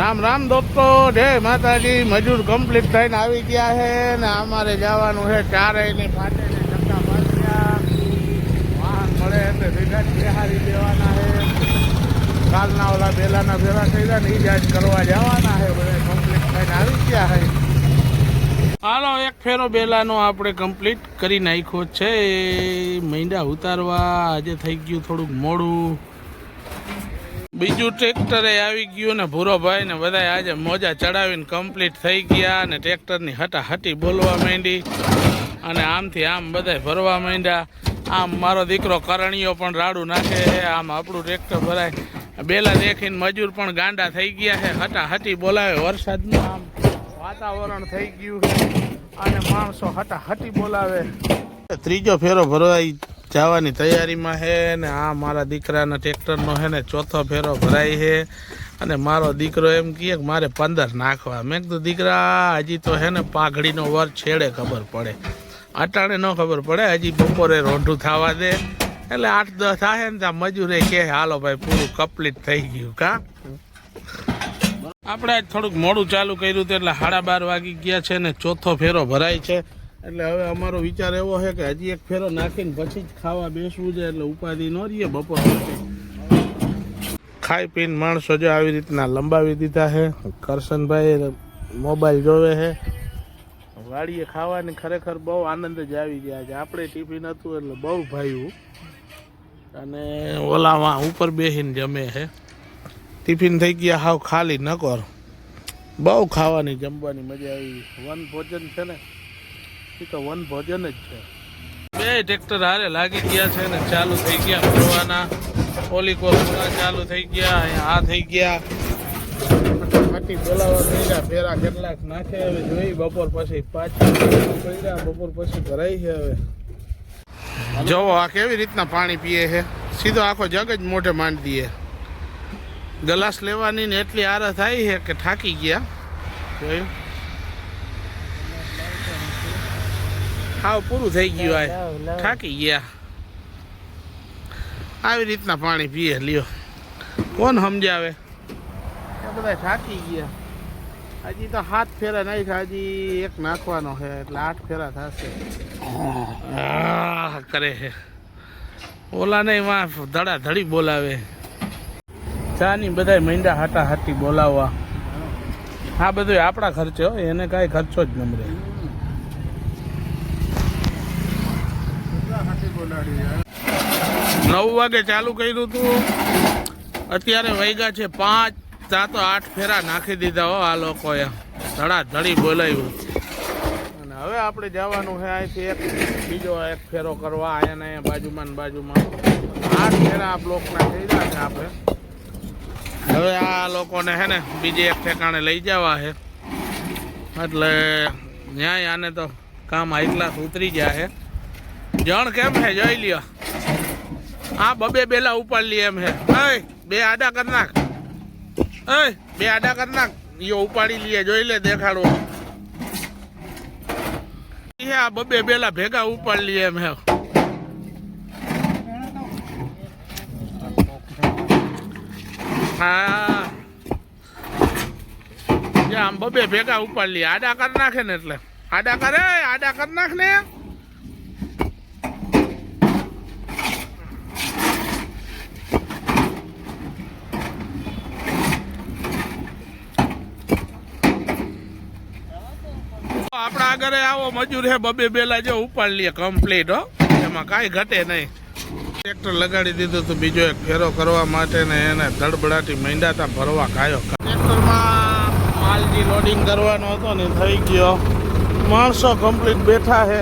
રામ રામ દોસ્તો, જય માતાજી। મજૂર કમ્પ્લીટ થઈને આવી ગયા છે ને અમારે જવાનું છે 4 ને 5 ને ધક્કા માર્યા વાહન મળે એટલે સીધા બિહારી દેવાના છે। કાલના ઓલા બેલાના ભેરા થયા ને એ જ આજ કરવા જવાના છે। બધા કમ્પ્લીટ થઈને આવી ગયા છે। હાલો, એક ફેરો બેલાનો આપણે કમ્પ્લીટ કરી નાખ્યો છે। મૈંડા ઉતારવા આજે થઈ ગયું થોડુંક મોડું। બીજું ટ્રેક્ટરે આવી ગયું ને ભૂરો ભાઈ ને બધા આજે મોજા ચડાવીને કમ્પ્લીટ થઈ ગયા ને ટ્રેક્ટરની હટાહટી બોલવા માંડી અને આમથી આમ બધા ભરવા માંડ્યા। આમ મારો દીકરો કરણીયો પણ રાડું નાખે છે, આમ આપણું ટ્રેક્ટર ભરાય। બેલા દેખીને મજૂર પણ ગાંડા થઈ ગયા છે, હટાહટી બોલાવે। વરસાદનું આમ વાતાવરણ થઈ ગયું અને માણસો હટાહટી બોલાવે। ત્રીજો ફેરો ભરવાઈ જવાની તૈયારીમાં છે ને આ મારા દીકરાના ટ્રેક્ટરનો છે ને ચોથો ફેરો ભરાય છે અને મારો દીકરો એમ કહે કે મારે 15 નાખવા। મેં કીધું દીકરા હજી તો છે ને પાઘડીનો વર છેડે ખબર પડે, અટાણે ન ખબર પડે, હજી બપોરે રોઢું થવા દે એટલે 8-10 થાય ને ત્યાં મજૂરે કહે હાલો ભાઈ પૂરું કમ્પ્લીટ થઈ ગયું। કા આપણે આજ થોડુંક મોડું ચાલુ કર્યું હતું એટલે 12:30 વાગી ગયા છે ને ચોથો ફેરો ભરાય છે। એટલે હવે અમારો વિચાર એવો છે કે હજી એક ફેરો નાખીને પછી જ ખાવા બેસવું છે, એટલે ઉપાધિ ન રહીએ બપોર પછી। ખાઈ પીને માણસો જો આવી રીતના લંબાવી દીધા છે। કરશનભાઈ મોબાઈલ જોવે છે, વાડીએ ખાવાની ખરેખર બહુ આનંદ જ આવી ગયા છે। આપણે ટિફિન હતું એટલે બહુ ભાવ્યું અને ઓલામાં ઉપર બેસીને જમે છે। ટિફિન થઈ ગયા હાવ ખાલી નકોર, બહુ ખાવાની જમવાની મજા આવી। વન ભોજન છે ને એ તો વન ભોજન જ છે। બે ટ્રેક્ટર હારે લાગી ગયા છે ને ચાલુ થઈ ગયા ભરવાના। ઓલી કોસના ચાલુ થઈ ગયા, અહીંયા આ થઈ ગયા, ફાટી બોલાવા મળ્યા। ફેરા કેટલાક નાખે હવે જોઈ બપોર પછી પાછી બપોર પછી ભરાઈ છે। હવે જોવો આ કેવી રીતના પાણી પીએ છે, સીધો આખો જગ જ મોઢે માંડી દઈએ। ગ્લાસ લેવાની ને એટલી આરા થાય છે કે થાકી ગયા। જોયું હાવ પૂરું થઈ ગયું, આ થાકી ગયા। આવી રીતના પાણી પીએ, લ્યો કોણ સમજાવે, બધા થાકી ગયા। હજી તો 7 ફેરા નાખ્યા, હજી એક નાખવાનો છે એટલે 8 ફેરા થશે। કરે છે ઓલા નહીં માં ધડાધડી બોલાવે। ચાની બધા મૈંડા હટાહટી બોલાવવા। આ બધું આપણા ખર્ચે હોય, એને કાંઈ ખર્ચો જ નમરે। 9 વાગે ચાલુ કર્યું હતું, અત્યારે વાગ્યા છે 5, ત્યાં તો 8 ફેરા નાખી દીધા હો આ લોકોએ, ધડાધડી બોલાવ્યું। અને હવે આપણે જવાનું છે અહીંથી બીજો એક ફેરો કરવા, અહીંયા બાજુમાં ને બાજુમાં 8 ફેરા આ બ્લોકના થઈ રહ્યા છે આપણે। હવે આ લોકોને છે ને બીજે એક ઠેકાણે લઈ જવા છે, એટલે ન્યાય આને તો કામ હાઈ ક્લાસ ઉતરી ગયા છે। જણ કેમ છે જોઈ લ્યો, આ બબે બેલા ઉપાડ લી એમ છે। બે આડા કર નાખ, બે આડા કર નાખ, યો ઉપાડી લઈએ, જોઈ લે, દેખાડો। આ બબે બેલા ભેગા ઉપાડ લી એમ છે। હા આમ બબે ભેગા ઉપાડ લી, આડા કર નાખે ને એટલે આડા કરે, આડા કર નાખ ને। આપણા આગળ આવો મજૂર હે બબે બેલા જો ઉપાડ લઈએ કમ્પ્લીટ હો, એમાં કાંઈ ઘટે નહીં। ટ્રેક્ટર લગાડી દીધું તો બીજો એક ફેરો કરવા માટે ને એને ધડબડાટી માંડ્યા તા ભરવા કાયો। ટ્રેક્ટરમાં માલજી લોડિંગ કરવાનો હતો ને થઈ ગયો, માણસો કમ્પ્લીટ બેઠા છે।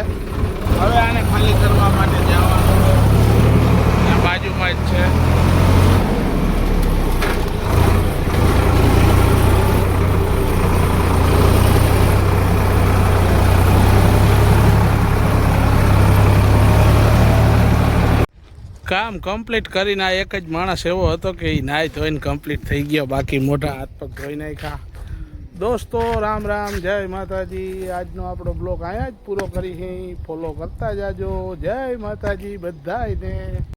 હવે આને ખાલી કરવા માટે જવાનું છે, બાજુમાં જ છે। કામ કમ્પ્લીટ કરીને આ એક જ માણસ એવો હતો કે એ નાહી ધોઈને કમ્પ્લીટ થઈ ગયો, બાકી મોટા હાથ પગ ધોઈ નાખ્યા। દોસ્તો રામ રામ, જય માતાજી। આજનો આપણો બ્લોગ અહીંયા જ પૂરો કરી, ફોલો કરતા જાજો। જય માતાજી બધાને।